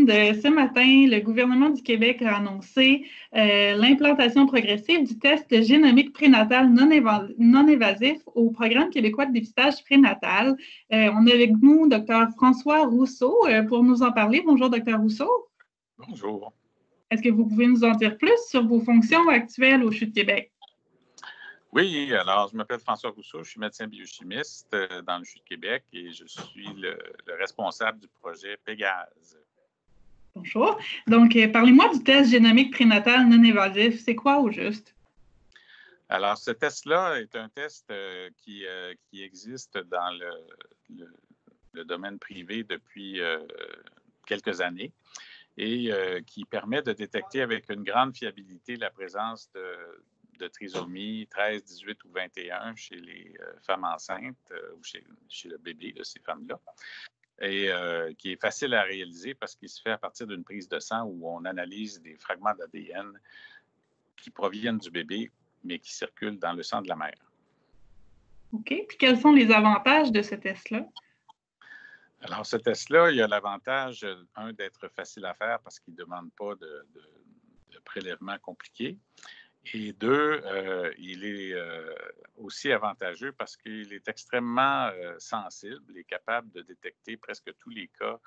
monde. Ce matin, le gouvernement du Québec a annoncé l'implantation progressive du test génomique prénatal non évasif au programme québécois de dépistage prénatal. On est avec nous Dr François Rousseau pour nous en parler. Bonjour, Dr Rousseau. Bonjour. Est-ce que vous pouvez nous en dire plus sur vos fonctions actuelles au CHU de Québec? Oui, alors je m'appelle François Rousseau, je suis médecin biochimiste dans le CHU de Québec et je suis le responsable du projet Pégase. Bonjour. Donc, parlez-moi du test génomique prénatal non évasif. C'est quoi au juste? Alors, ce test-là est un test qui existe dans le domaine privé depuis quelques années et qui permet de détecter avec une grande fiabilité la présence de trisomie 13, 18 ou 21 chez les femmes enceintes ou chez le bébé de ces femmes-là. Et qui est facile à réaliser parce qu'il se fait à partir d'une prise de sang où on analyse des fragments d'ADN qui proviennent du bébé, mais qui circulent dans le sang de la mère. OK. Puis quels sont les avantages de ce test-là? Alors, ce test-là, il a l'avantage, un, d'être facile à faire parce qu'il ne demande pas de prélèvement compliqué. Et deux, il est aussi avantageux parce qu'il est extrêmement sensible et capable de détecter presque tous les cas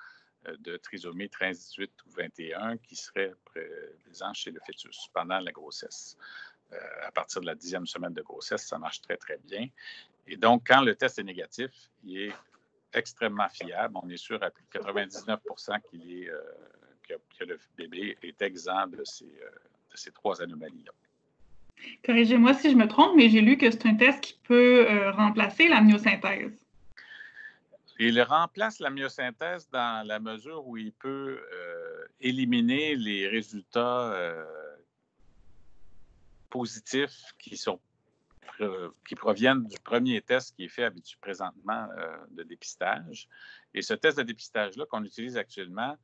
de trisomie 13, 18 ou 21 qui seraient présents chez le fœtus pendant la grossesse. À partir de la 10e semaine de grossesse, ça marche très, très bien. Et donc, quand le test est négatif, il est extrêmement fiable. On est sûr à plus de 99 que le bébé est exempt de ces trois anomalies-là. Corrigez-moi si je me trompe, mais j'ai lu que c'est un test qui peut remplacer l'amniosynthèse. Il remplace l'amniosynthèse dans la mesure où il peut éliminer les résultats positifs qui proviennent du premier test qui est fait présentement de dépistage. Et ce test de dépistage-là qu'on utilise actuellement,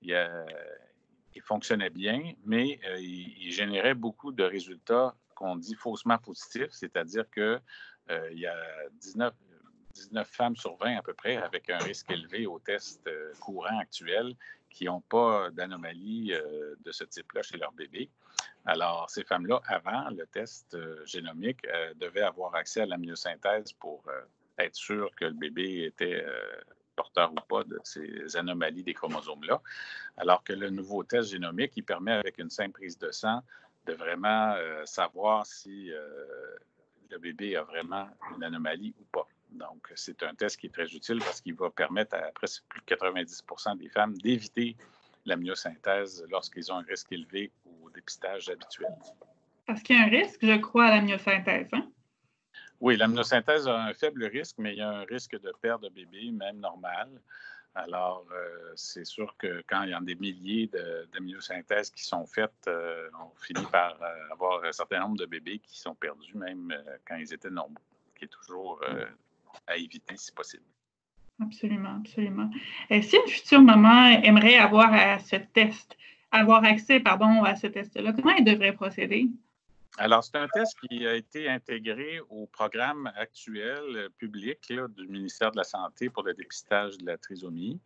il fonctionnait bien, mais il générait beaucoup de résultats qu'on dit faussement positifs, c'est-à-dire qu'il y a 19 femmes sur 20 à peu près avec un risque élevé au test courant actuel qui n'ont pas d'anomalie de ce type-là chez leur bébé. Alors, ces femmes-là, avant le test génomique, devaient avoir accès à l'amniosynthèse pour être sûr que le bébé était porteur ou pas de ces anomalies des chromosomes-là. Alors que le nouveau test génomique, il permet, avec une simple prise de sang, de vraiment savoir si le bébé a vraiment une anomalie ou pas. Donc, c'est un test qui est très utile parce qu'il va permettre à presque plus de 90 % des femmes d'éviter l'amniosynthèse lorsqu'ils ont un risque élevé au dépistage habituel. Parce qu'il y a un risque, je crois, à l'amniosynthèse, hein? Oui, l'amniosynthèse a un faible risque, mais il y a un risque de perte de bébé, même normal. Alors, c'est sûr que quand il y a des milliers d'amniosynthèses qui sont faites, on finit par avoir un certain nombre de bébés qui sont perdus, même quand ils étaient nombreux, qui est toujours à éviter si possible. Absolument, absolument. Si une future maman aimerait avoir accès, à ce test-là, comment elle devrait procéder? Alors, c'est un test qui a été intégré au programme actuel public là, du ministère de la Santé pour le dépistage de la trisomie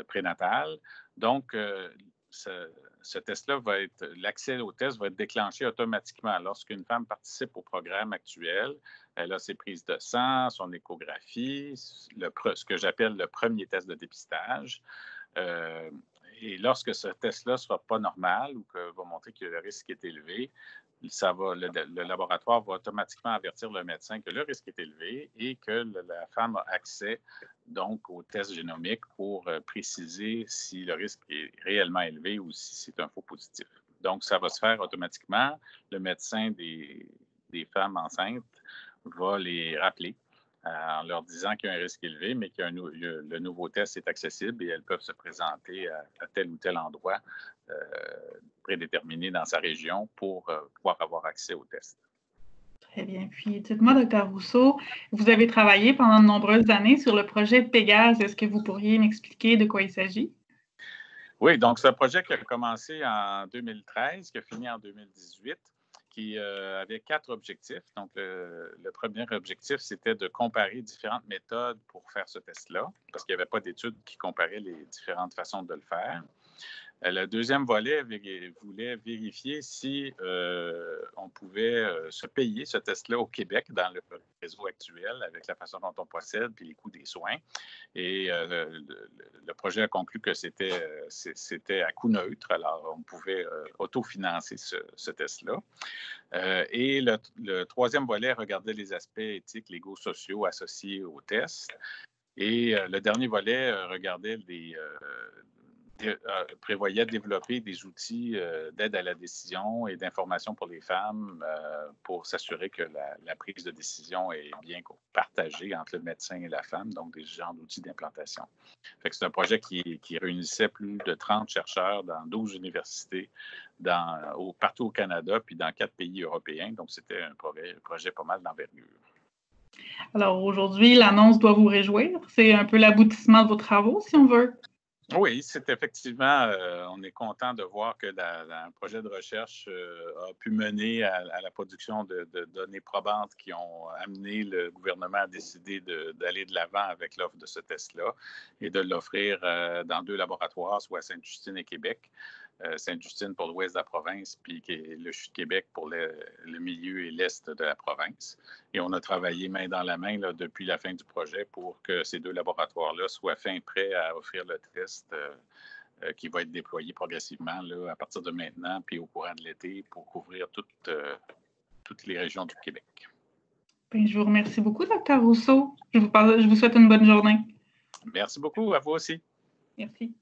prénatale. Donc, ce test-là l'accès au test va être déclenché automatiquement. Lorsqu'une femme participe au programme actuel, elle a ses prises de sang, son échographie, ce que j'appelle le premier test de dépistage. Et lorsque ce test-là ne sera pas normal ou que va montrer que le risque est élevé, le laboratoire va automatiquement avertir le médecin que le risque est élevé et que la femme a accès donc au test génomique pour préciser si le risque est réellement élevé ou si c'est un faux positif. Donc, ça va se faire automatiquement. Le médecin des femmes enceintes va les rappeler en leur disant qu'il y a un risque élevé, mais que le nouveau test est accessible et elles peuvent se présenter à tel ou tel endroit prédéterminé dans sa région pour pouvoir avoir accès au test. Très bien. Puis, dites-moi, Dr Rousseau, vous avez travaillé pendant de nombreuses années sur le projet Pégase. Est-ce que vous pourriez m'expliquer de quoi il s'agit? Oui, donc c'est un projet qui a commencé en 2013, qui a fini en 2018 qui avait 4 objectifs. Donc, le premier objectif, c'était de comparer différentes méthodes pour faire ce test-là, parce qu'il n'y avait pas d'études qui comparaient les différentes façons de le faire. Le deuxième volet voulait vérifier si on pouvait se payer ce test-là au Québec dans le réseau actuel avec la façon dont on procède puis les coûts des soins. Et le projet a conclu que c'était à coût neutre, alors on pouvait autofinancer ce test-là. Et le troisième volet regardait les aspects éthiques, légaux, sociaux associés au test. Et le dernier volet regardait prévoyait développer des outils d'aide à la décision et d'information pour les femmes pour s'assurer que la prise de décision est bien partagée entre le médecin et la femme, donc des genres d'outils d'implantation. Fait que c'est un projet qui réunissait plus de 30 chercheurs dans 12 universités partout au Canada puis dans 4 pays européens. Donc, c'était un projet pas mal d'envergure. Alors, aujourd'hui, l'annonce doit vous réjouir. C'est un peu l'aboutissement de vos travaux, si on veut. Oui, c'est effectivement, on est content de voir que un projet de recherche a pu mener à la production de données probantes qui ont amené le gouvernement à décider d'aller de l'avant avec l'offre de ce test-là et de l'offrir dans 2 laboratoires, soit à Sainte-Justine et Québec. Sainte-Justine pour l'ouest de la province, puis le CHU de Québec pour le milieu et l'est de la province. Et on a travaillé main dans la main là, depuis la fin du projet pour que ces 2 laboratoires-là soient prêts à offrir le test qui va être déployé progressivement là, à partir de maintenant, puis au courant de l'été pour couvrir toutes les régions du Québec. Bien, je vous remercie beaucoup, Dr. Rousseau. Je vous souhaite une bonne journée. Merci beaucoup, à vous aussi. Merci.